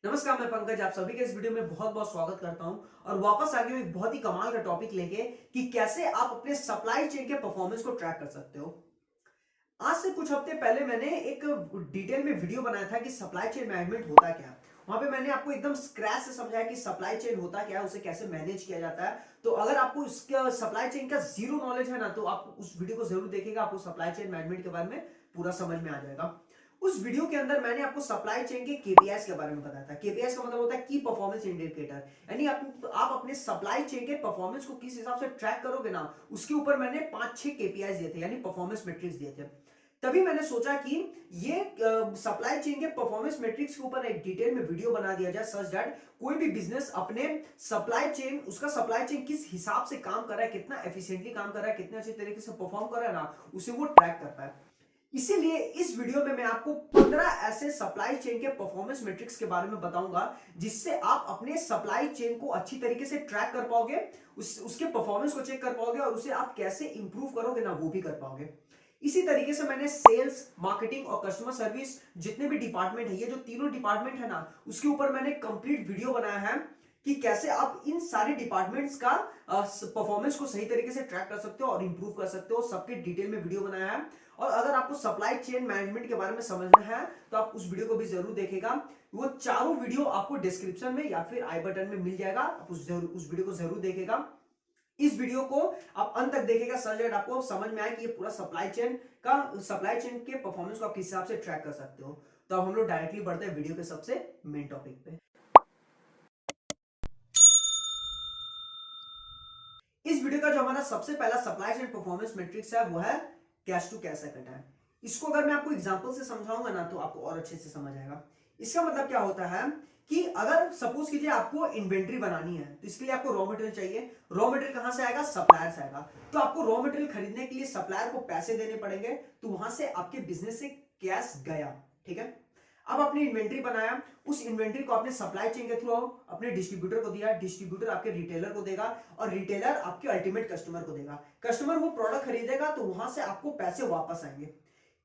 नमस्कार, मैं पंकज आप सभी के इस वीडियो में बहुत बहुत स्वागत करता हूं और वापस आ गया हूं एक बहुत ही कमाल का टॉपिक लेके कि कैसे आप अपने सप्लाई चेन के परफॉर्मेंस को ट्रैक कर सकते हो। आज से कुछ हफ्ते पहले मैंने एक डिटेल में वीडियो बनाया था कि सप्लाई चेन मैनेजमेंट होता क्या है। वहां पे मैंने आपको एकदम स्क्रैच से समझाया कि सप्लाई चेन होता क्या है, उसे कैसे मैनेज किया जाता है। तो अगर आपको इसका सप्लाई चेन का जीरो नॉलेज है ना, तो आप उस वीडियो को जरूर देखिएगा, आपको सप्लाई चेन मैनेजमेंट के बारे में पूरा समझ में आ जाएगा। उस वीडियो के अंदर मैंने आपको सप्लाई चेन के केपीआईज के बारे में बताया था। केपीआईज का मतलब होता है की परफॉर्मेंस इंडिकेटर, यानी आप अपने सप्लाई चेन के परफॉर्मेंस को किस हिसाब से ट्रैक करोगे ना, उसके ऊपर मैंने 5-6 केपीआईज दिए थे, यानी परफॉर्मेंस मैट्रिक्स दिए थे। तभी मैंने सोचा कि ये सप्लाई चेन के परफॉर्मेंस मैट्रिक्स के ऊपर एक डिटेल में वीडियो बना दिया जाए, सच दैट कोई भी बिजनेस अपने सप्लाई चेन, उसका सप्लाई चेन किस हिसाब से काम कर रहा है, कितना एफिशिएंटली काम कर रहा है, कितने अच्छे तरीके से परफॉर्म कर रहा है ना, उसे वो ट्रैक कर पाए। इसीलिए इस वीडियो में मैं आपको 15 ऐसे सप्लाई चेन के परफॉर्मेंस मैट्रिक्स के बारे में बताऊंगा, जिससे आप अपने सप्लाई चेन को अच्छी तरीके से ट्रैक कर पाओगे, उसके परफॉर्मेंस को चेक कर पाओगे और उसे आप कैसे इंप्रूव करोगे ना, वो भी कर पाओगे। इसी तरीके से मैंने सेल्स, मार्केटिंग और कस्टमर सर्विस जितने भी डिपार्टमेंट है, ये जो तीनों डिपार्टमेंट है ना, उसके ऊपर मैंने कंप्लीट वीडियो बनाया है कि कैसे आप इन सारे डिपार्टमेंट्स का परफॉर्मेंस को सही तरीके से ट्रैक कर सकते हो और इंप्रूव कर सकते हो। सबके डिटेल में वीडियो बनाया है। और अगर आपको सप्लाई चेन मैनेजमेंट के बारे में समझना है तो आप उस वीडियो को भी जरूर देखेगा। वो चारों वीडियो आपको डिस्क्रिप्शन में या फिर आई बटन में मिल जाएगा, आप उस वीडियो को जरूर देखेगा। इस वीडियो को आप अंत तक देखेगा, सच दैट आपको समझ में आए कि ये पूरा सप्लाई चेन के परफॉर्मेंस को आप किस हिसाब से ट्रैक कर सकते हो। तो अब हम लोग डायरेक्टली बढ़ते हैं वीडियो के सबसे मेन टॉपिक पे। इस वीडियो का जो हमारा सबसे पहला सप्लाई चेन परफॉर्मेंस मैट्रिक्स है वो है cash to cash cycle time. इसको अगर मैं आपको एग्जांपल से समझाऊंगा ना, तो आपको और अच्छे से समझ आएगा। इसका मतलब क्या होता है कि अगर सपोज कीजिए आपको इन्वेंट्री बनानी है, तो इसके लिए आपको रॉ मटेरियल चाहिए। रॉ मटेरियल कहां से आएगा? सप्लायर से आएगा। तो आपको रॉ मटेरियल खरीदने के लिए सप्लायर को पैसे देने पड़ेंगे, तो वहां से आपके बिजनेस से कैश गया। ठीक है, अब आपने इन्वेंट्री बनाया, उस इन्वेंट्री को आपने सप्लाई चेन के थ्रू अपने डिस्ट्रीब्यूटर को दिया, डिस्ट्रीब्यूटर आपके रिटेलर को देगा और रिटेलर आपके अल्टीमेट कस्टमर को देगा। कस्टमर वो प्रोडक्ट खरीदेगा, तो वहां से आपको पैसे वापस आएंगे।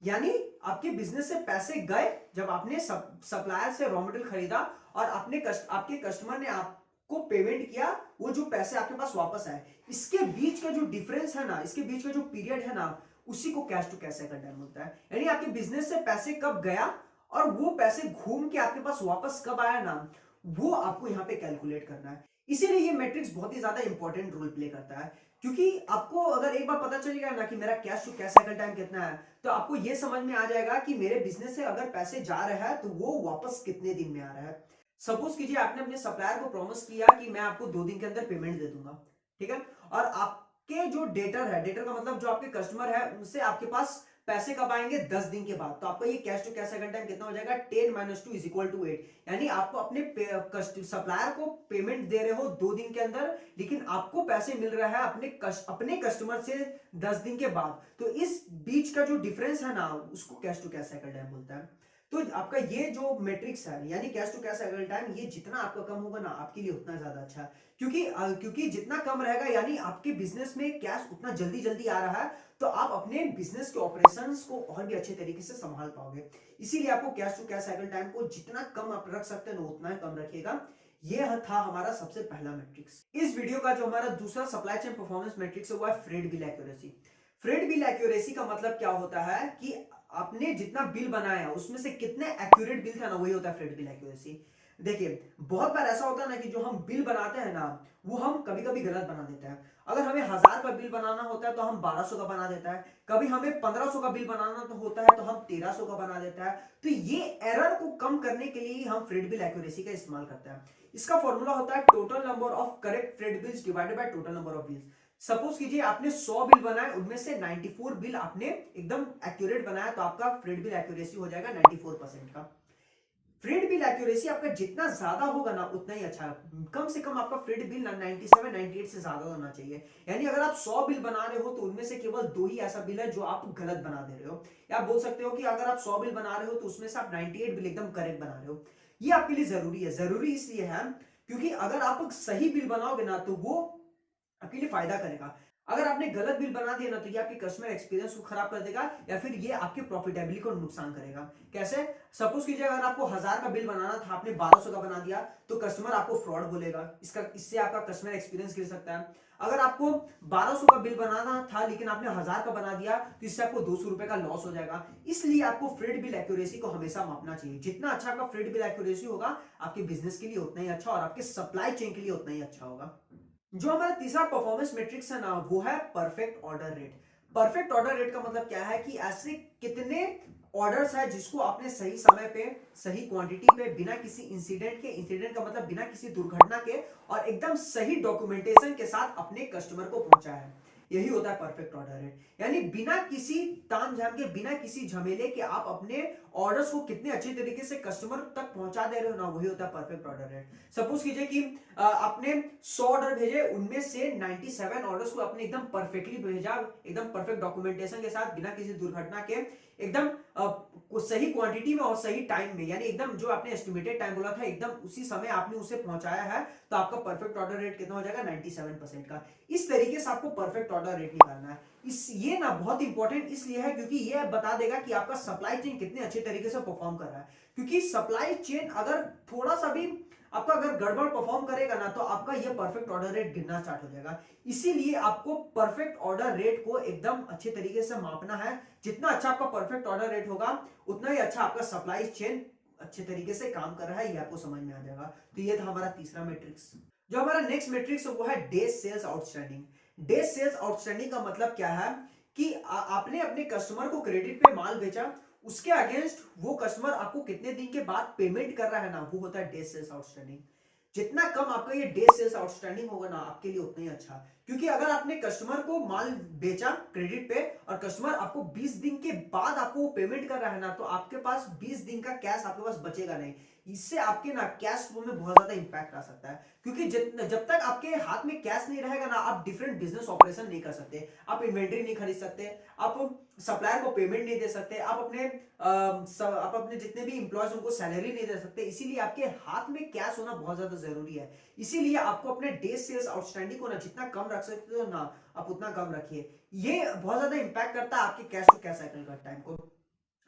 यानी आपके बिजनेस से पैसे गए जब आपने सप्लायर से रॉ मटेरियल खरीदा और आपके कस्टमर ने आपको पेमेंट किया, वो जो पैसे आपके पास वापस आए, इसके बीच का जो डिफरेंस है ना, इसके बीच का जो पीरियड है ना, उसी को cash to cash cycle time होता है। यानी आपके बिजनेस से पैसे कब गया और वो पैसे घूम के आपके पास वापस कब आया ना, वो आपको यहां पे कैलकुलेट करना है। इसीलिए ये मैट्रिक्स बहुत ही ज्यादा इंपॉर्टेंट रोल प्ले करता है, क्योंकि आपको अगर एक बार पता चलेगा ना कि मेरा cash to cash cycle time कितना है, तो आपको ये समझ में आ जाएगा कि मेरे बिजनेस से अगर पैसे जा रहे हैं तो वो वापस कितने दिन में आ रहा है। सपोज कीजिए आपने अपने सप्लायर को प्रॉमिस किया कि मैं आपको 2 दिन के अंदर पेमेंट दे दूंगा। ठीक है, और आपके जो डेटर है, डेटर का मतलब जो आपके कस्टमर है, उनसे आपके पास पैसे कब आएंगे? 10 दिन के बाद। तो आपका ये cash to cash cycle time कितना हो जाएगा? 10 - 2 = 8। यानी आपको अपने सप्लायर को पेमेंट दे रहे हो 2 दिन के अंदर, लेकिन आपको पैसे मिल रहा है अपने कस्टमर से 10 दिन के बाद। तो इस बीच का जो डिफरेंस है ना, उसको cash to cash cycle time बोलता है। तो आपका ये जो मैट्रिक्स है, यानी cash to cash cycle time, ये जितना आपका कम होगा ना, आपके लिए उतना ज्यादा अच्छा है। क्योंकि जितना कम रहेगा, यानी आपके बिजनेस में कैश उतना जल्दी जल्दी आ रहा है, तो आप अपने बिजनेस के ऑपरेशंस को और भी अच्छे तरीके से संभाल पाओगे। इसीलिए आपको cash to cash cycle time को जितना कम आप रख सकते हैं ना, उतना ही कम रखिएगा। यह था हमारा सबसे पहला मैट्रिक्स। इस वीडियो का जो हमारा दूसरा सप्लाई चेन परफॉर्मेंस मैट्रिक्स है, वो है freight bill accuracy. Freight bill accuracy का मतलब क्या होता है कि आपने जितना बिल बनाया उसमें से कितने एक्यूरेट बिल था ना, वही होता है फ्रेट बिल एक्यूरेसी। देखिए, बहुत बार ऐसा होता है ना कि जो हम बिल बनाते हैं ना, वो हम कभी कभी गलत बना देते हैं। अगर हमें 1000 का बिल बनाना होता है तो हम 1200 का बना देता है। कभी हमें 1500 का बिल बनाना तो होता है तो हम 1300 का बना देता है। तो ये एरर को कम करने के लिए हम फ्रेट बिल एक्यूरेसी का इस्तेमाल करते हैं। इसका फॉर्मूला होता है total number of correct freight bills divided by total number of bills. Suppose कीजिए आपने 100 बिल बनाए, उनमें से 94 बिल आपने एकदम एक्यूरेट बनाया, तो आपका फ्रेट बिल एक्यूरेसी हो जाएगा 94% का। फ्रेट बिल एक्यूरेसी आपका जितना ज्यादा होगा ना, उतना ही अच्छा है। कम से कम आपका फ्रेट बिल 97 98 से ज्यादा होना चाहिए। यानी अगर आप 100 बिल बना रहे हो तो उनमें से केवल 2 ही ऐसा बिल है जो आप गलत बना दे रहे हो। या आप बोल सकते हो कि अगर आप 100 बिल बना रहे हो तो उसमें से आप 98 बिल एकदम करेक्ट बना रहे हो। ये आपके लिए जरूरी है। जरूरी इसलिए है क्योंकि अगर आप सही बिल बनाओगे ना, तो वो आपके लिए फायदा करेगा। अगर आपने गलत बिल बना दिया ना तो ये आपके कस्टमर एक्सपीरियंस को खराब कर देगा या फिर ये आपके प्रॉफिटेबिलिटी को नुकसान करेगा। कैसे? सपोज कीजिए अगर आपको 1000 का बिल बनाना था, आपने 1200 का बना दिया तो कस्टमर आपको फ्रॉड बोलेगा, इससे आपका कस्टमर एक्सपीरियंस गिर सकता है। अगर आपको 1200 का बिल बनाना था लेकिन आपने 1000 का बना दिया तो इससे आपको 200 रुपए का लॉस हो जाएगा। इसलिए आपको फ्रेट बिल एक्यूरेसी को हमेशा मापना चाहिए। जितना अच्छा आपका फ्रेट बिल एक्यूरेसी होगा आपके बिजनेस के लिए उतना ही अच्छा और आपके सप्लाई चेन के लिए उतना ही अच्छा होगा। जो हमारा तीसरा परफॉर्मेंस मैट्रिक्स है ना वो है perfect order rate. Perfect order rate का मतलब क्या है कि ऐसे कितने ऑर्डर्स है जिसको आपने सही समय पे, सही क्वांटिटी पे, बिना किसी इंसिडेंट के, इंसिडेंट का मतलब बिना किसी दुर्घटना के और एकदम सही डॉक्यूमेंटेशन के साथ अपने कस्टमर को पहुंचाया है। यही होता है परफेक्ट ऑर्डर रेट। यानी बिना किसी तामझाम के, बिना किसी झमेले के आप अपने ऑर्डर्स को कितने अच्छे तरीके से कस्टमर तक पहुंचा दे रहे हो ना, वही होता है परफेक्ट ऑर्डर रेट। सपोज कीजिए कि आपने 100 ऑर्डर भेजे, उनमें से 97 ऑर्डर्स को आपने एकदम परफेक्टली भेजा, एकदम परफेक्ट डॉक्यूमेंटेशन के साथ, बिना किसी दुर्घटना के, एकदम सही क्वांटिटी में और सही टाइम में, यानी एकदम जो आपने एस्टिमेटेड टाइम बोला था एकदम उसी समय आपने उसे पहुंचाया है, तो आपका परफेक्ट ऑर्डर रेट कितना हो जाएगा? 97% का। इस तरीके से आपको परफेक्ट ऑर्डर रेट निकालना है। ये ना बहुत इंपॉर्टेंट इसलिए है क्योंकि ये बता देगा कि आपका सप्लाई चेन कितने अच्छे तरीके से परफॉर्म कर रहा है। क्योंकि सप्लाई चेन अगर थोड़ा सा भी आपका अगर गड़बड़ परफॉर्म करेगा ना तो आपका ये परफेक्ट ऑर्डर रेट गिरना स्टार्ट हो जाएगा। इसीलिए आपको परफेक्ट ऑर्डर रेट को एकदम अच्छे तरीके से मापना है। जितना अच्छा आपका परफेक्ट ऑर्डर रेट होगा उतना ही अच्छा आपका सप्लाई चेन अच्छे तरीके से काम कर रहा है, ये आपको समझ में आ जाएगा। तो ये था हमारा तीसरा मैट्रिक्स। जो हमारा नेक्स्ट मैट्रिक्स है वो है days sales outstanding. Days sales outstanding का मतलब क्या है कि आपने अपने कस्टमर को क्रेडिट पे माल बेचा, उसके अगेंस्ट वो कस्टमर आपको कितने दिन के बाद पेमेंट कर रहा है ना, वो होता है डेज सेल्स आउटस्टैंडिंग। जितना कम आपका ये डेज सेल्स आउटस्टैंडिंग होगा ना आपके लिए उतना ही अच्छा। क्योंकि अगर आपने कस्टमर को माल बेचा क्रेडिट पे और कस्टमर आपको 20 दिन के बाद आपको पेमेंट कर रहा है ना, तो आपके पास 20 दिन का कैश आपके पास बचेगा नहीं। इससे आपके ना कैश फ्लो में बहुत ज्यादा इंपैक्ट आ सकता है। क्योंकि जब तक आपके हाथ में कैश नहीं रहेगा ना, आप डिफरेंट बिजनेस ऑपरेशन नहीं कर सकते, आप इन्वेंट्री नहीं खरीद सकते, आप सप्लायर को पेमेंट नहीं दे सकते, आप अपने जितने भी इंप्लॉयज उनको सैलरी नहीं दे सकते। इसीलिए आपके हाथ में कैश होना बहुत ज्यादा जरूरी है। इसीलिए आपको अपने डेज सेल्स आउटस्टैंडिंग को ना जितना कम रख सकते हो ना आप उतना कम रखिए। ये बहुत ज्यादा इंपैक्ट करता है आपके कैश टू कैश साइकिल का टाइम को।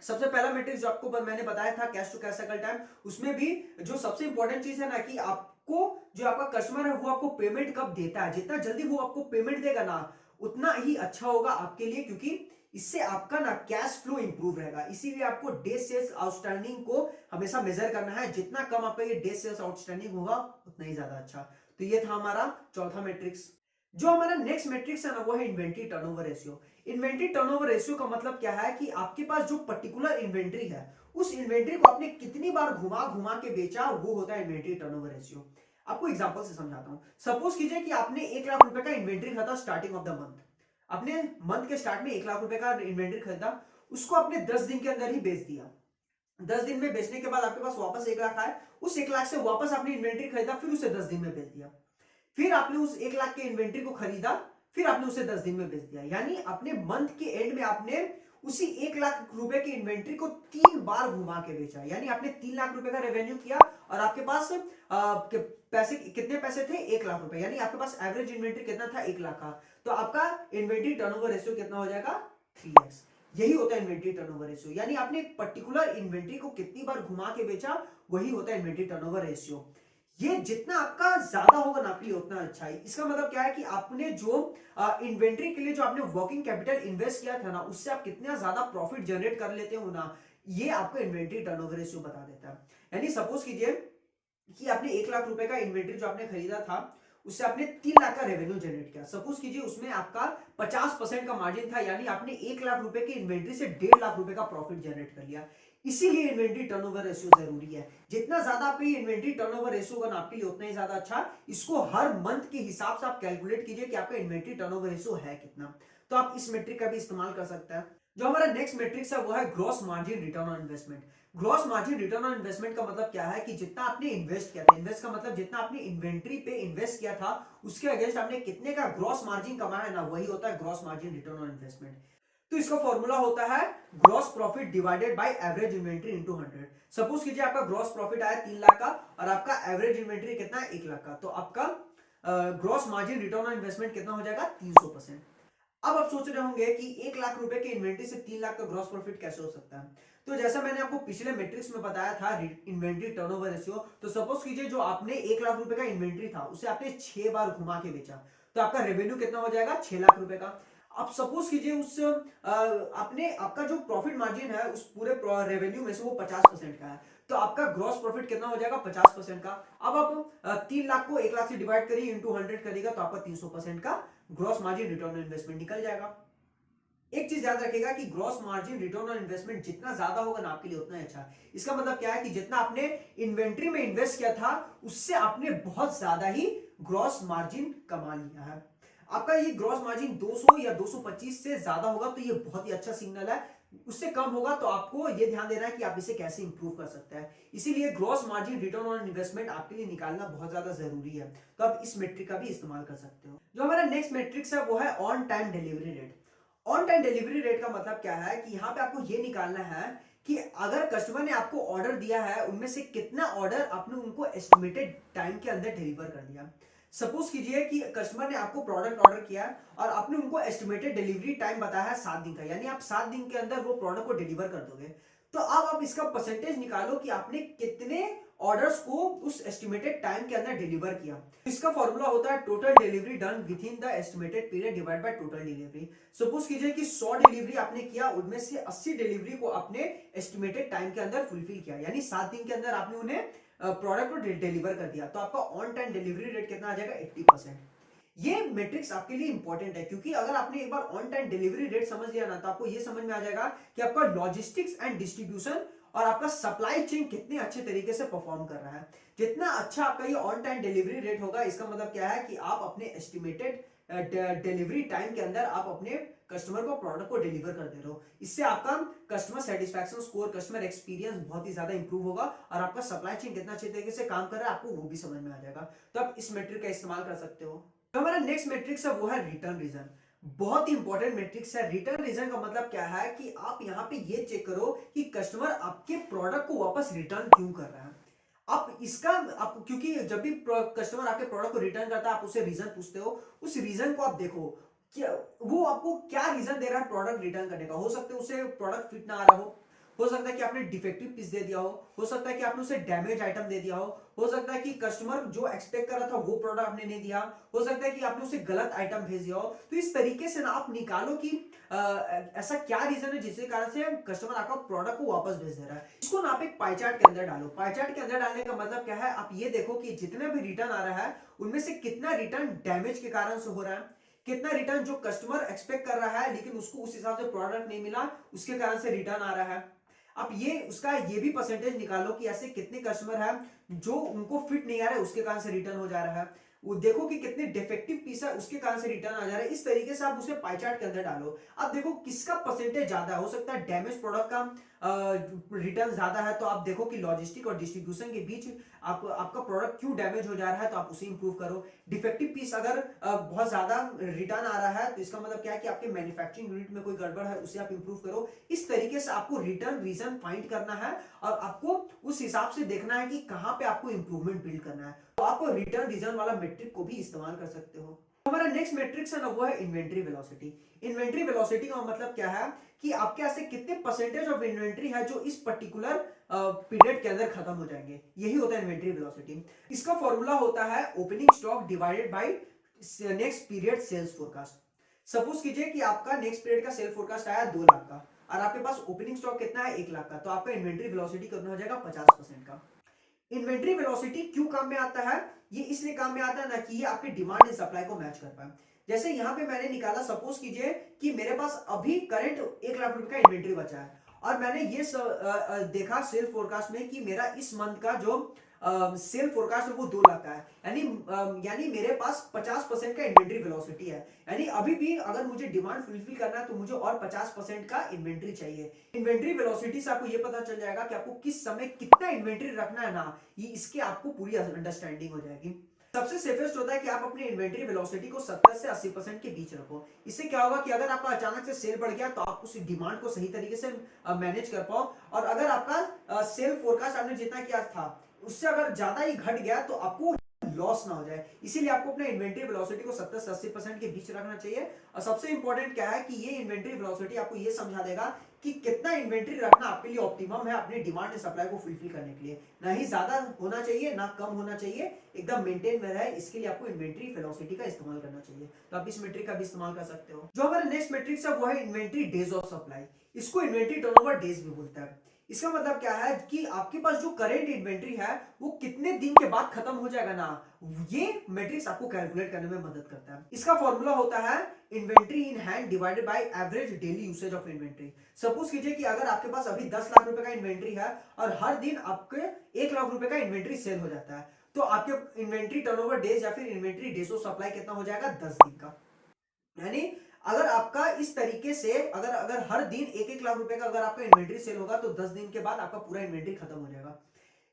सबसे पहला मैट्रिक्स जो आपको मैंने बताया था cash to cash cycle time, उसमें भी जो सबसे इंपॉर्टेंट चीज है ना कि आपको जो आपका कस्टमर है वो आपको पेमेंट कब देता है, जितना जल्दी वो आपको पेमेंट देगा ना उतना ही अच्छा होगा आपके लिए, क्योंकि इससे आपका ना कैश फ्लो इंप्रूव रहेगा। इसीलिए आपको डेज सेल्स आउटस्टैंडिंग को हमेशा मेजर करना है। जितना कम आपका ये डेज सेल्स आउटस्टैंडिंग होगा उतना ही ज्यादा अच्छा। तो ये था हमारा चौथा मैट्रिक्स। जो हमारा नेक्स्ट मैट्रिक्स है ना वो है inventory turnover ratio. Inventory turnover ratio का मतलब क्या है कि आपके पास जो पर्टिकुलर इन्वेंट्री है उस इन्वेंट्री को आपने कितनी बार घुमा घुमा के बेचा, वो होता है इन्वेंट्री टर्नओवर रेशियो। आपको एग्जांपल से समझाता हूं। सपोज कीजिए कि आपने 1 लाख रुपए का इन्वेंट्री खरीदा स्टार्टिंग ऑफ द मंथ। आपने मंथ के स्टार्ट में 1 लाख रुपए का इन्वेंट्री खरीदा, उसको आपने 10 दिन के अंदर ही बेच दिया। 10 दिन में बेचने के बाद आपके पास वापस 1 लाख आए, उस 1 लाख से वापस आपने इन्वेंट्री खरीदा, फिर उसे 10 दिन में बेच दिया। फिर आपने उस 1 लाख के इन्वेंट्री को खरीदा, फिर आपने उसे 10 दिन में बेच दिया। यानी अपने मंथ के एंड में आपने उसी 1 लाख रुपए की इन्वेंट्री को 3 बार घुमा के बेचा। यानी आपने 3 लाख रुपए का रेवेन्यू किया और आपके पास पैसे कितने पैसे थे? 1 लाख रुपए। यानी आपके पास एवरेज इन्वेंट्री कितना था? 1 लाख का। तो आपका इन्वेंट्री टर्नओवर रेशियो कितना हो जाएगा? 3x। यही होता है इन्वेंट्री टर्नओवर रेशियो। यानी आपने एक पर्टिकुलर इन्वेंट्री को कितनी बार घुमा के बेचा, वही होता है इन्वेंट्री टर्नओवर रेशियो। ये जितना आपका ज्यादा होगा ना आपके लिए उतना अच्छा है। इसका मतलब क्या है कि आपने जो इन्वेंट्री के लिए जो आपने वर्किंग कैपिटल इन्वेस्ट किया था ना, उससे आप कितना ज्यादा प्रॉफिट जनरेट कर लेते हो ना, ये आपको इन्वेंट्री टर्नओवर रेशियो बता देता है। यानी सपोज कीजिए कि आपने 1 लाख रुपए का इन्वेंट्री जो आपने खरीदा था उससे आपने 3 लाख का रेवेन्यू जनरेट किया। सपोज कीजिए उसमें आपका 50% का मार्जिन था, यानी आपने 1 लाख रुपए की इन्वेंट्री से 1.5 लाख रुपए का प्रॉफिट जनरेट कर लिया। इसीलिए इन्वेंट्री टर्नओवर रेशियो जरूरी है। जितना ज्यादा आपका इन्वेंट्री टर्नओवर रेशियो होगा ना आपके लिए उतना ही ज्यादा अच्छा। इसको हर मंथ के हिसाब से आप कैलकुलेट कीजिए कि आपका इन्वेंट्री टर्नओवर रेशियो है कितना। तो आप इस मेट्रिक का भी इस्तेमाल कर सकते हैं। जो हमारा नेक्स्ट मेट्रिक्स है वो है gross margin return on investment. Gross margin return on investment का मतलब क्या है कि जितना आपने इन्वेस्ट किया था, इन्वेस्ट का मतलब जितना आपने इन्वेंट्री पे इन्वेस्ट किया था उसके अगेंस्ट आपने कितने का ग्रॉस मार्जिन कमाया है ना, वही होता है gross margin return on investment. तो इसका फॉर्मूला होता है gross profit divided by average inventory into 100। Suppose कीजिए आपका ग्रॉस प्रॉफिट आया 3 लाख का और आपका एवरेज इन्वेंट्री कितना है? 1 लाख का। तो आपका gross margin return on investment कितना हो जाएगा? 300%। अब आप सोच रहे होंगे कि 1 लाख रुपए के इन्वेंट्री से 3 लाख का ग्रॉस प्रॉफिट कैसे हो सकता है। तो जैसा मैंने आपको पिछले मैट्रिक्स में बताया था इन्वेंट्री टर्नओवर रेशियो, तो सपोज कीजिए जो आपने 1 लाख रुपए का इन्वेंट्री था उसे आपने 6 बार घुमा के बेचा, तो आपका रेवेन्यू कितना हो जाएगा, 6 लाख रुपए का। अब सपोज कीजिए उस आपने आपका जो प्रॉफिट मार्जिन है उस पूरे रेवेन्यू में से वो 50% का है, तो आपका ग्रॉस प्रॉफिट कितना हो जाएगा, 50% का। अब आप 3 लाख को 1 लाख से डिवाइड करिए, इंटू 100 करिएगा, तो आपका 300% का gross margin return on investment निकल जाएगा। एक चीज याद रखिएगा कि gross margin return on investment जितना ज्यादा होगा ना आपके लिए उतना ही अच्छा। इसका मतलब क्या है कि जितना आपने इन्वेंट्री में इन्वेस्ट किया था उससे आपने बहुत ज्यादा ही ग्रॉस मार्जिन कमा लिया है। आपका ये ग्रॉस मार्जिन 200 या 225 से ज्यादा होगा तो ये बहुत ही अच्छा सिग्नल है, उससे कम होगा तो आपको ये ध्यान देना है कि आप इसे कैसे इंप्रूव कर सकते हैं। इसीलिए gross margin return on investment आपके लिए निकालना बहुत ज्यादा जरूरी है, तो आप इस मेट्रिक का भी इस्तेमाल कर सकते हो। जो हमारा नेक्स्ट मेट्रिक्स है वो है on time delivery rate. On time delivery rate का मतलब क्या है कि यहाँ पे आपको ये निकालना है कि अगर कस्टमर ने आपको ऑर्डर दिया है उनमें से कितना ऑर्डर आपने उनको एस्टिमेटेड टाइम के अंदर डिलीवर कर दिया। सपोज कीजिए कि कस्टमर ने आपको प्रोडक्ट ऑर्डर किया और आपने उनको एस्टिमेटेड डिलीवरी टाइम बताया है 7 दिन का, यानी आप 7 दिन के अंदर वो प्रोडक्ट को डिलीवर कर दोगे। तो अब आप इसका परसेंटेज निकालो कि आपने कितने ऑर्डर्स को उस एस्टिमेटेड टाइम के अंदर डिलीवर किया। इसका फॉर्मूला होता है total delivery done with in the estimated period divide by total delivery. Suppose कीजिए कि 100 डिलीवरी आपने किया, उनमें से 80 डिलीवरी को आपने एस्टिमेटेड टाइम के अंदर फुलफिल किया, यानी 7 दिन के अंदर आपने उन्हें प्रोडक्ट को डिलीवर कर दिया, तो आपका ऑन टाइम डिलीवरी रेट कितना आ जाएगा, 80%। ये मैट्रिक्स आपके लिए इंपॉर्टेंट है क्योंकि अगर आपने एक बार ऑन टाइम डिलीवरी रेट समझ लिया ना तो आपको ये समझ में आ जाएगा कि आपका लॉजिस्टिक्स एंड डिस्ट्रीब्यूशन और आपका सप्लाई चेन कितने अच्छे तरीके से परफॉर्म कर रहा है। जितना अच्छा आपका ये ऑन टाइम डिलीवरी रेट होगा इसका मतलब क्या है कि आप अपने एस्टिमेटेड डिलीवरी टाइम के अंदर आप अपने कस्टमर को प्रोडक्ट को डिलीवर कर दे रहे हो। इससे आपका customer satisfaction score, customer experience बहुत ही ज्यादा इंप्रूव होगा और आपका सप्लाई चेन कितना अच्छे तरीके से काम कर रहा है आपको वो भी समझ में आ जाएगा। तो आप इस मेट्रिक का इस्तेमाल कर सकते हो। तो हमारा नेक्स्ट मैट्रिक्स है वो है रिटर्न रीजन। बहुत ही इंपॉर्टेंट मैट्रिक्स है। रिटर्न रीजन का मतलब क्या है कि आप यहाँ पे ये चेक करो कि कस्टमर आपके प्रोडक्ट को वापस रिटर्न क्यों कर रहा है। आप इसका आप क्योंकि जब भी कस्टमर आपके प्रोडक्ट को रिटर्न करता है आप उसे रीजन पूछते हो, उस रीजन को आप देखो क्या वो आपको क्या रीजन दे रहा है प्रोडक्ट रिटर्न करने का। हो सकता है उसे प्रोडक्ट फिट ना आ रहा हो सकता है कि आपने डिफेक्टिव पीस दे दिया हो सकता है कि आपने उसे डैमेज आइटम दे दिया हो सकता है कि कस्टमर जो एक्सपेक्ट कर रहा था वो प्रोडक्ट आपने नहीं दिया, हो सकता है कि आपने उसे गलत आइटम भेज दिया हो। तो इस तरीके से ना आप निकालो कि ऐसा क्या रीजन है जिसके कारण से कस्टमर आपका प्रोडक्ट को वापस भेज दे रहा है। इसको ना आप एक पाई चार्ट के अंदर डालो। पाई चार्ट के अंदर डालने का मतलब क्या है, आप ये देखो कि जितना भी रिटर्न आ रहा है उनमें से कितना रिटर्न डैमेज के कारण से हो रहा है, कितना रिटर्न जो कस्टमर एक्सपेक्ट कर रहा है लेकिन उसको उस हिसाब से प्रोडक्ट नहीं मिला उसके कारण से रिटर्न आ रहा है। आप ये उसका ये भी परसेंटेज निकालो कि ऐसे कितने कस्टमर हैं जो उनको फिट नहीं आ रहा है उसके कारण से रिटर्न हो जा रहा है। वो देखो कि कितने डिफेक्टिव पीस है उसके कारण से रिटर्न आ जा रहा है। इस तरीके से आप उसे पाई चार्ट के अंदर डालो। अब देखो किसका परसेंटेज ज्यादा है। हो सकता है डैमेज प्रोडक्ट का रिटर्न ज्यादा है तो आप देखो कि लॉजिस्टिक और डिस्ट्रीब्यूशन के बीच आपका प्रोडक्ट क्यों डैमेज हो जा रहा है तो आप उसे इंप्रूव करो। डिफेक्टिव पीस अगर बहुत ज्यादा रिटर्न आ रहा है तो इसका मतलब क्या है कि आपके मैन्युफैक्चरिंग यूनिट में कोई गड़बड़ है उसे आप इंप्रूव करो। इस तरीके से आपको रिटर्न रीजन फाइंड करना है और आपको उस हिसाब से देखना है कि कहां पे आपको इंप्रूवमेंट बिल्ड करना है। तो आप रिटर्न रीजन वाला मेट्रिक को भी इस्तेमाल कर सकते हो। हमारा नेक्स्ट मैट्रिक्स है ना वो है इन्वेंट्री वेलोसिटी। इन्वेंट्री वेलोसिटी का मतलब क्या है कि आपके ऐसे कितने परसेंटेज ऑफ इन्वेंट्री है जो इस पर्टिकुलर पीरियड के अंदर खत्म हो जाएंगे, यही होता है इन्वेंट्री वेलोसिटी। इसका फॉर्मूला होता है opening stock divided by next period sales forecast. Suppose कीजिए कि आपका नेक्स्ट पीरियड का सेल फोरकास्ट आया 2 लाख का और आपके पास ओपनिंग स्टॉक कितना है 1 लाख का, तो आपका इन्वेंट्री वेलोसिटी कितना हो जाएगा 50% का। इन्वेंट्री वेलोसिटी क्यों काम में आता है, ये इसलिए काम में आता है ना कि ये आपके डिमांड एंड सप्लाई को मैच कर पाए। जैसे यहाँ पे मैंने निकाला, सपोज कीजिए कि मेरे पास अभी करंट 1 लाख रुपए का इन्वेंट्री बचा है और मैंने ये देखा सेल फोरकास्ट में कि मेरा इस मंथ का जो सेल फोरकास्ट है वो 2 लाख का है, यानी मेरे पास 50% का इन्वेंट्री वेलोसिटी है। यानी अभी भी अगर मुझे डिमांड फुलफिल करना है तो मुझे और 50% का इन्वेंट्री चाहिए। इन्वेंट्री वेलोसिटी से आपको ये पता चल जाएगा कि आपको किस समय कितना इन्वेंट्री रखना है ना, ये इसके आपको पूरी अंडरस्टैंडिंग हो जाएगी। सबसे सेफेस्ट होता है कि आप अपनी इन्वेंट्री वेलोसिटी को 70 से 80% के बीच रखो। इससे क्या होगा कि अगर आपका अचानक से सेल बढ़ गया तो आप उस डिमांड को सही तरीके से मैनेज कर पाओ, और अगर आपका सेल फोरकास्ट आपने जितना किया था उससे अगर ज्यादा ही घट गया तो आपको लॉस ना हो जाए, इसीलिए आपको अपना इन्वेंट्री वेलोसिटी को 70 से 80% के बीच रखना चाहिए। और सबसे इंपॉर्टेंट क्या है कि ये इन्वेंट्री वेलोसिटी आपको ये समझा देगा कि कितना इन्वेंट्री रखना आपके लिए ऑप्टिमम है अपने डिमांड एंड सप्लाई को फुलफिल करने के लिए। ना ही ज्यादा होना चाहिए ना कम होना चाहिए, एकदम मेंटेन में रहे, इसके लिए आपको इन्वेंट्री वेलोसिटी का इस्तेमाल करना चाहिए। तो आप इस मेट्रिक का भी इस्तेमाल कर सकते हो। जो हमारा नेक्स्ट मेट्रिक है वो है इन्वेंट्री डेज ऑफ सप्लाई। इसको इन्वेंट्री टर्नओवर डेज भी बोलते हैं। इसका मतलब क्या है कि आपके पास जो करेंट इन्वेंट्री है वो कितने दिन के बाद खत्म हो जाएगा ना, ये मैट्रिक्स आपको कैलकुलेट करने में मदद करता है। इसका फॉर्मूला होता है inventory in hand divided by average daily usage of inventory. Suppose कीजिए कि अगर आपके पास अभी 10 लाख रुपए का इन्वेंट्री है और हर दिन आपके 1 लाख रुपए का इन्वेंट्री सेल हो जाता है, तो आपके इन्वेंट्री टर्नओवर डेज या फिर इन्वेंट्री डेज ऑफ सप्लाई कितना हो जाएगा, 10 दिन का। यानी अगर आपका इस तरीके से अगर अगर हर दिन 1-1 लाख रुपए का अगर आपका इन्वेंट्री सेल होगा तो 10 दिन के बाद आपका पूरा इन्वेंट्री खत्म हो जाएगा।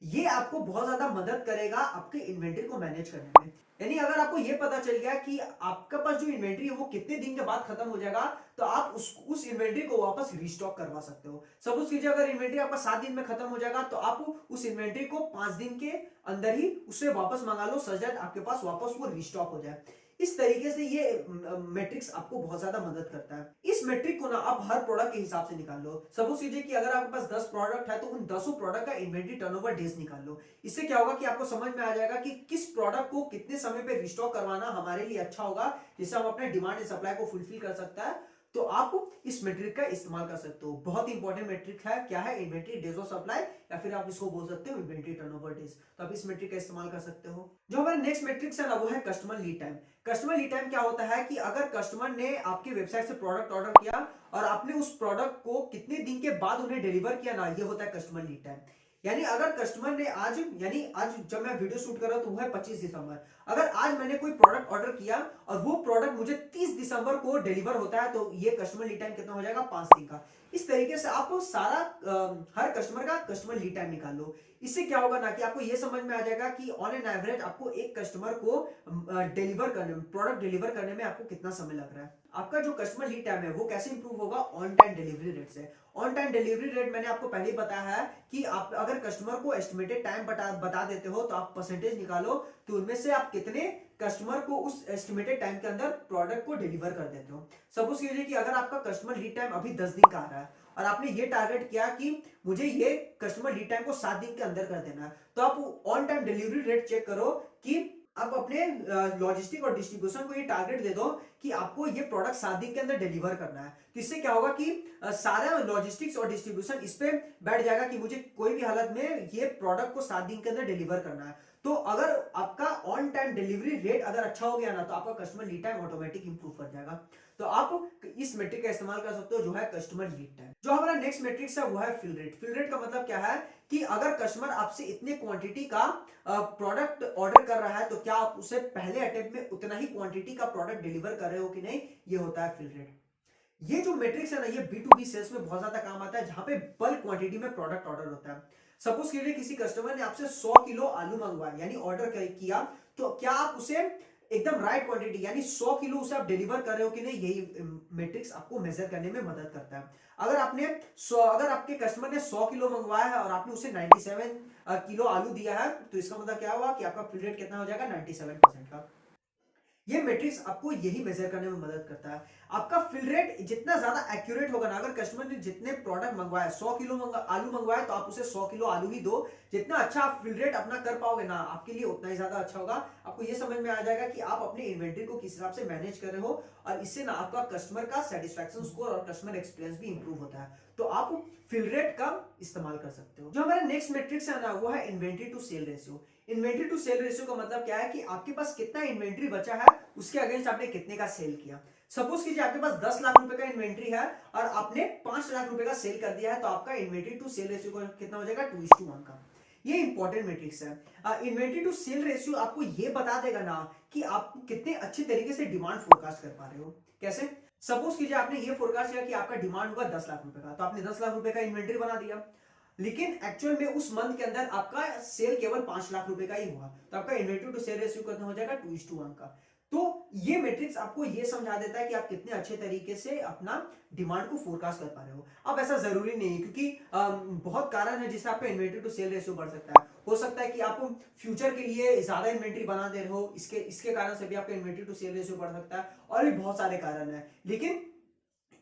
ये आपको बहुत ज्यादा मदद करेगा आपके इन्वेंट्री को मैनेज करने में। यानी अगर आपको ये पता चल गया कि आपके पास जो इन्वेंट्री है वो कितने दिन के बाद खत्म हो जाएगा, तो आप उस इन्वेंट्री को वापस रिस्टॉक करवा सकते हो। सपोज कीजिए अगर इन्वेंट्री आपका 7 दिन में खत्म हो जाएगा तो आप उस इन्वेंट्री को 5 दिन के अंदर ही उससे वापस मंगा लो, सच दैट आपके पास वापस वो रिस्टॉक हो जाए। इस तरीके से ये मैट्रिक्स आपको बहुत ज्यादा मदद करता है। इस मैट्रिक को ना आप हर प्रोडक्ट के हिसाब से निकाल लो। सपोज कीजिए कि अगर आपके पास 10 प्रोडक्ट है तो उन 10 प्रोडक्ट का इन्वेंट्री टर्नओवर डेज निकाल लो। इससे क्या होगा कि आपको समझ में आ जाएगा कि किस प्रोडक्ट को कितने समय पे रिस्टॉक करवाना हमारे लिए अच्छा होगा, जिससे हम अपने डिमांड एंड सप्लाई को फुलफिल कर सकता है। तो आप इस मैट्रिक का इस्तेमाल कर सकते हो। बहुत इंपॉर्टेंट मैट्रिक है। क्या है, इन्वेंट्री डेज ऑफ सप्लाई, या फिर आप इसको बोल सकते हो इन्वेंट्री टर्नओवर डेज। तो आप इस मैट्रिक का इस्तेमाल कर सकते हो। जो हमारे नेक्स्ट मैट्रिक्स है ना वो है customer lead time. Customer lead time क्या होता है कि अगर कस्टमर ने आपकी वेबसाइट से प्रोडक्ट ऑर्डर किया और आपने उस प्रोडक्ट को कितने दिन के बाद उन्हें डिलीवर किया ना, ये होता है कस्टमर लीड टाइम। यानी अगर कस्टमर ने आज जब मैं वीडियो शूट कर रहा हूं तो वो है 25 दिसंबर, अगर आज मैंने कोई प्रोडक्ट ऑर्डर किया और वो प्रोडक्ट मुझे 30 दिसंबर को डिलीवर होता है, तो ये कस्टमर लीड टाइम कितना हो जाएगा, 5 दिन का। इस तरीके से आप सारा हर कस्टमर का कस्टमर लीड टाइम निकाल लो। इससे क्या होगा ना कि आपको ये समझ में आ जाएगा कि ऑन एन एवरेज आपको एक कस्टमर को डिलीवर करने में, प्रोडक्ट डिलीवर करने में आपको कितना समय लग रहा है। आपका जो कस्टमर लीड टाइम है वो कैसे इंप्रूव होगा, ऑन टाइम डिलीवरी रेट से। ऑन टाइम डिलीवरी रेट मैंने आपको पहले ही बताया है कि आप अगर कस्टमर को एस्टिमेटेड टाइम बता देते हो तो आप परसेंटेज निकालो, तो उनमें से आप कितने कस्टमर को उस एस्टिमेटेड टाइम के अंदर प्रोडक्ट को डिलीवर कर देते हो। सपोज कीजिए कि अगर आपका कस्टमर लीड टाइम अभी 10 दिन का आ रहा है और आपने ये टारगेट किया कि मुझे ये कस्टमर लीड टाइम को 7 दिन के अंदर कर देना है, तो आप on time delivery rate check करो कि आप अपने लॉजिस्टिक और डिस्ट्रीब्यूशन को ये टारगेट दे दो कि आपको ये प्रोडक्ट 7 दिन के अंदर डिलीवर करना है। तो इससे क्या होगा कि सारा लॉजिस्टिक्स और डिस्ट्रीब्यूशन इस पे बैठ जाएगा कि मुझे कोई भी हालत में ये प्रोडक्ट को 7 दिन के अंदर डिलीवर करना है। तो अगर आपका ऑन टाइम डिलीवरी रेट अगर अच्छा हो गया ना, तो आपका customer lead time automatic improve कर जाएगा। तो आप इस मेट्रिक का इस्तेमाल कर सकते हो जो है कस्टमर लीड टाइम। जो हमारा नेक्स्ट मेट्रिक्स है वो है फिल रेट। फिल रेट का मतलब क्या है कि अगर कस्टमर आपसे इतने क्वांटिटी का प्रोडक्ट ऑर्डर कर रहा है तो क्या आप उसे पहले अटेम्प्ट में उतना ही क्वांटिटी का प्रोडक्ट डिलीवर कर रहे हो कि नहीं, ये होता है फिल रेट। ये जो मैट्रिक्स है ना, ये B2B सेल्स में बहुत ज्यादा काम आता है, जहां पे बल्क क्वांटिटी में प्रोडक्ट ऑर्डर होता है। सपोज कीजिए किसी कस्टमर ने आपसे 100 किलो आलू मंगवाया यानी ऑर्डर किया, तो क्या आप उसे एकदम राइट क्वांटिटी यानी 100 किलो उसे आप डिलीवर कर रहे हो कि नहीं, यही मैट्रिक्स आपको मेजर करने में मदद करता है। अगर आपके कस्टमर ने 100 किलो मंगवाया है और आपने उसे 97 किलो आलू दिया है, तो इसका मतलब क्या हुआ कि आपका फिल रेट कितना हो जाएगा, 97% का। ये मैट्रिक्स आपको यही मेजर करने में मदद करता है। आपका फिल रेट जितना ज्यादा एक्यूरेट होगा ना, अगर कस्टमर ने जितने प्रोडक्ट मंगवाया 100 किलो आलू मंगवाया तो आप उसे 100 किलो आलू ही दो। जितना अच्छा आप फिल रेट अपना कर पाओगे ना, आपके लिए उतना ही ज्यादा अच्छा होगा। आपको ये समझ में आ जाएगा कि आप अपने इन्वेंटरी को किस हिसाब से मैनेज कर रहे हो, और इससे ना आपका कस्टमर का सेटिस्फैक्शन स्कोर और कस्टमर एक्सपीरियंस भी इंप्रूव होता है। तो आप फिल रेट का इस्तेमाल कर सकते हो। जो हमारा नेक्स्ट मैट्रिक्स है ना वो है inventory to sale ratio. Inventory to sale ratio का मतलब क्या है कि आपके पास कितना इन्वेंटरी बचा है उसके अगेंस्ट आपने कितने का सेल किया। सपोज कीजिए आपके पास 10 लाख रुपए का इन्वेंट्री है और आपने 5 लाख रुपए का सेल कर दिया है, तो आपका इन्वेंट्री टू सेल रेशियो कितना हो जाएगा, 2:1 का। ये इंपॉर्टेंट मैट्रिक्स है। इन्वेंट्री टू सेल रेशियो आपको ये बता देगा ना कि आप कितने अच्छे तरीके से डिमांड फोरकास्ट कर पा रहे हो। कैसे, सपोज कीजिए आपने ये फोरकास्ट किया कि आपका डिमांड होगा 10 लाख रुपए का, तो आपने 10 लाख रुपए का इन्वेंट्री बना दिया, लेकिन एक्चुअल में उस मंथ के अंदर आपका सेल केवल 5 लाख रुपए का ही हुआ, तो आपका इन्वेंट्री टू सेल रेशियो कितना हो जाएगा, 2:1 का। तो ये मैट्रिक्स आपको ये समझा देता है कि आप कितने अच्छे तरीके से अपना डिमांड को फोरकास्ट कर पा रहे हो। अब ऐसा जरूरी नहीं है, क्योंकि बहुत कारण है जिससे आपका इन्वेंट्री टू सेल रेशियो बढ़ सकता है। हो सकता है कि आप फ्यूचर के लिए ज्यादा इन्वेंट्री बना दे रहे हो, इसके इसके कारण से भी आपका इन्वेंट्री टू सेल रेशियो बढ़ सकता है, और भी बहुत सारे कारण है। लेकिन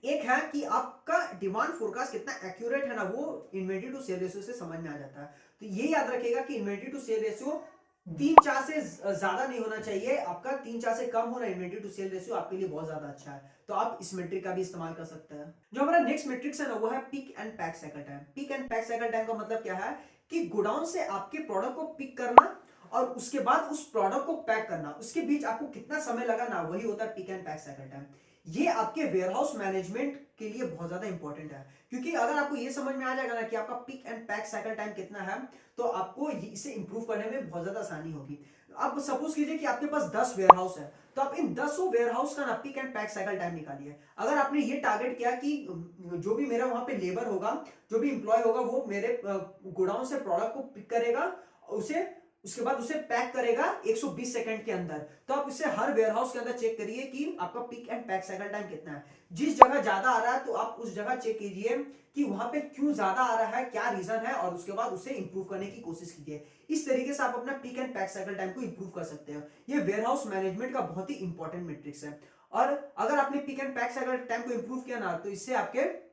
एक है कि आपका डिमांड फोरकास्ट कितना एक्यूरेट है ना, वो इन्वेंट्री टू सेल रेशियो से समझ में आ जाता है। तो ये याद रखिएगा कि इन्वेंट्री टू सेल रेशियो 3-4 से ज्यादा नहीं होना चाहिए, आपका 3-4 से कम होना इन्वेंट्री टू सेल रेशियो आपके लिए बहुत ज्यादा अच्छा है। तो आप इस मेट्रिक का भी इस्तेमाल कर सकते हैं। जो हमारा नेक्स्ट मेट्रिक्स है ना, वो है pick and pack cycle time. Pick and pack cycle time का मतलब क्या है कि गोडाउन से आपके प्रोडक्ट को पिक करना और उसके बाद उस प्रोडक्ट को पैक करना, उसके बीच आपको कितना समय लगा ना, वही होता है pick and pack cycle time. ये आपके वेयरहाउस मैनेजमेंट के लिए बहुत ज्यादा इंपॉर्टेंट है, क्योंकि अगर आपको ये समझ में आ जाएगा ना कि आपका pick and pack cycle time कितना है, तो आपको इसे इंप्रूव करने में बहुत ज्यादा आसानी होगी। अब सपोज कीजिए कि आपके पास 10 वेयरहाउस है, तो आप इन 10 वेयरहाउस का ना pick and pack cycle time निकालिए। अगर आपने ये टारगेट किया कि जो भी मेरा वहां पे लेबर होगा, जो भी इंप्लॉय होगा, वो मेरे गोडाउन से प्रोडक्ट को पिक करेगा, उसे उसके बाद उसे पैक करेगा 120 सेकंड के अंदर, तो आप इससे हर वेयरहाउस के अंदर चेक करिए कि आपका pick and pack cycle time कितना है। जिस जगह ज्यादा आ रहा है तो आप उस जगह चेक कीजिए कि वहां पे क्यों ज्यादा आ रहा है, क्या रीजन है, और उसके बाद उसे इंप्रूव करने की कोशिश कीजिए। इस तरीके से आप अपना pick and pack cycle time को इंप्रूव कर सकते हैं। ये वेयरहाउस मैनेजमेंट का बहुत ही इंपॉर्टेंट मैट्रिक्स है। और अगर आपने pick and pack cycle time को इंप्रूव किया ना, तो इससे आपके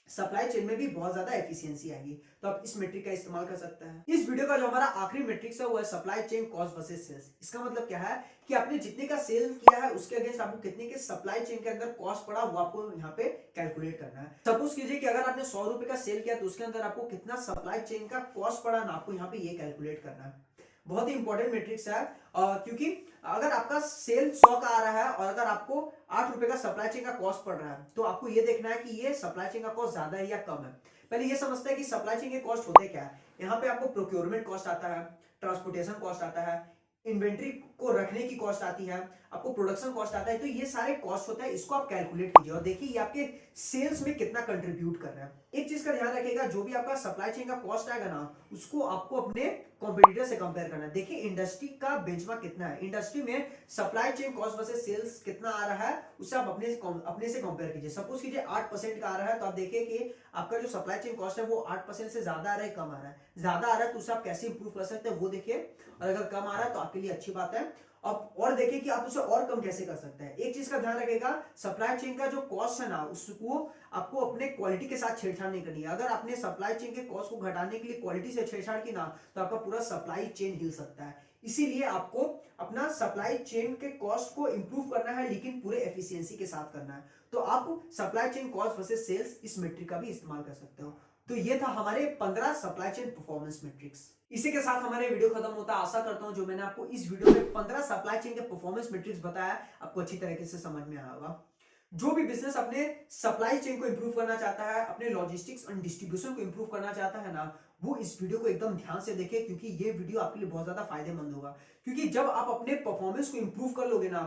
सप्लाई चेन में भी बहुत ज्यादा एफिशिएंसी आएगी। तो आप इस मेट्रिक का इस्तेमाल कर सकते हैं। इस वीडियो का जो हमारा आखिरी मेट्रिक्स है वो है supply chain cost versus sales. इसका मतलब क्या है कि आपने जितने का सेल किया है उसके अगेंस्ट आपको कितने के सप्लाई चेन के अंदर कॉस्ट पड़ा, वो आपको यहाँ पे कैलकुलेट करना है। सपोज कीजिए कि अगर आपने 100 रुपए का सेल किया तो उसके अंदर आपको कितना सप्लाई चेन का कॉस्ट पड़ा ना, आपको यहाँ पे ये कैलकुलेट करना है। बहुत ही इंपॉर्टेंट मैट्रिक्स है, क्योंकि अगर आपका सेल 100 का आ रहा है और अगर आपको 8 रुपए का सप्लाई चेन का कॉस्ट पड़ रहा है, तो आपको ये देखना है कि ये सप्लाई चेन का कॉस्ट ज्यादा है या कम है। पहले ये समझते हैं कि सप्लाई चेन के कॉस्ट होते क्या है। यहाँ पे आपको प्रोक्योरमेंट कॉस्ट आता है, ट्रांसपोर्टेशन कॉस्ट आता है, इन्वेंट्री को रखने की कॉस्ट आती है, आपको प्रोडक्शन कॉस्ट आता है। तो ये सारे कॉस्ट होते हैं, इसको आप कैलकुलेट कीजिए और देखिए ये आपके सेल्स में कितना कंट्रीब्यूट कर रहा है। एक चीज का ध्यान रखिएगा, जो भी आपका सप्लाई चेन का कॉस्ट आएगा ना, उसको आपको अपने कॉम्पिटिटर से कंपेयर करना है। देखिए इंडस्ट्री का बेंचमार्क कितना है, इंडस्ट्री में supply chain cost versus sales कितना आ रहा है, उससे आप अपने से कंपेयर कीजिए। सपोज कीजिए 8% का आ रहा है, तो आप देखिए कि आपका जो सप्लाई चेन कॉस्ट है वो 8% से ज्यादा आ रहा है, कम आ रहा है। ज्यादा आ रहा है तो उसे आप कैसे इंप्रूव कर सकते हैं वो देखिए, और अगर कम आ रहा है तो आपके लिए अच्छी बात है। अब और देखिए कि आप उसे और कम कैसे कर सकते हैं। एक चीज का ध्यान रखिएगा, सप्लाई चेन का जो कॉस्ट है ना, उसको आपको अपने क्वालिटी के साथ छेड़छाड़ नहीं करनी है। अगर आपने सप्लाई चेन के कॉस्ट को घटाने के लिए क्वालिटी से छेड़छाड़ की ना, तो आपका पूरा सप्लाई चेन हिल सकता है। इसीलिए आपको अपना सप्लाई चेन के कॉस्ट को इंप्रूव करना है, लेकिन पूरे एफिशिएंसी के साथ करना है। तो आप supply chain cost versus sales इस मेट्रिक का भी इस्तेमाल कर सकते हो। तो ये था हमारे 15 सप्लाई चेन परफॉर्मेंस मैट्रिक्स। इसी के साथ हमारे वीडियो खत्म होता है। आशा करता हूं जो मैंने आपको इस वीडियो में 15 सप्लाई चेन के परफॉर्मेंस मैट्रिक्स बताया आपको अच्छी तरीके से समझ में आया होगा। जो भी बिजनेस अपने सप्लाई चेन को इंप्रूव करना चाहता है, अपने लॉजिस्टिक्स और डिस्ट्रीब्यूशन को इंप्रूव करना चाहता है ना, वो इस वीडियो को एकदम ध्यान से देखे, क्योंकि ये वीडियो आपके लिए बहुत ज्यादा फायदेमंद होगा। क्योंकि जब आप अपने परफॉर्मेंस को इंप्रूव कर लोगे ना,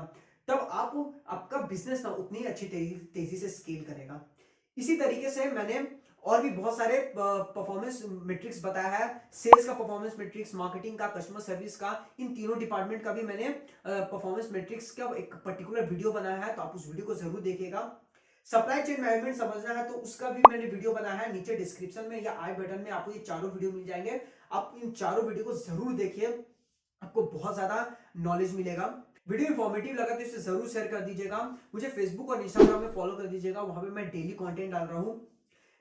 तब आपका बिजनेस ना उतनी अच्छी तेजी से स्केल करेगा। इसी तरीके से मैंने और भी बहुत सारे परफॉर्मेंस मैट्रिक्स बताया है। सेल्स का परफॉर्मेंस मैट्रिक्स, मार्केटिंग का, कस्टमर सर्विस का, इन तीनों डिपार्टमेंट का भी मैंने परफॉर्मेंस मैट्रिक्स का एक पर्टिकुलर वीडियो बनाया है, तो आप उस वीडियो को जरूर देखिएगा। सप्लाई चेन मैनेजमेंट समझना है तो उसका भी मैंने वीडियो बनाया है, नीचे डिस्क्रिप्शन में या आई बटन में आपको ये चारों वीडियो मिल जाएंगे। आप इन चारों वीडियो को जरूर देखिए, आपको बहुत ज्यादा नॉलेज मिलेगा। वीडियो इंफॉर्मेटिव लगा तो इसे जरूर शेयर कर दीजिएगा। मुझे फेसबुक और इंस्टाग्राम में फॉलो कर दीजिएगा, वहां पे मैं डेली कंटेंट डाल रहा हूँ।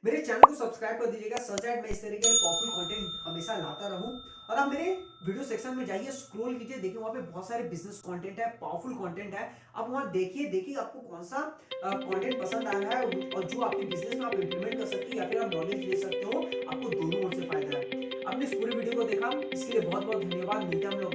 मेरे चैनल को सब्सक्राइब कर दीजिएगा, सच दैट मैं इस तरीके के पावरफुल कंटेंट हमेशा लाता रहूं। और आप मेरे वीडियो सेक्शन में जाइए, स्क्रॉल कीजिए, देखिए वहां पे बहुत सारे बिजनेस कंटेंट है, पावरफुल कंटेंट है। आप वहां देखिए आपको कौन सा कंटेंट पसंद आ रहा है और जो आपके बिजनेस में आप इंप्लीमेंट कर सकते हैं या फिर आप नॉलेज ले सकते हो, आपको दोनों ओर से फायदा है। आपने इस पूरे वीडियो को देखा, इसके लिए बहुत बहुत धन्यवाद। मिलते हैं हम लोग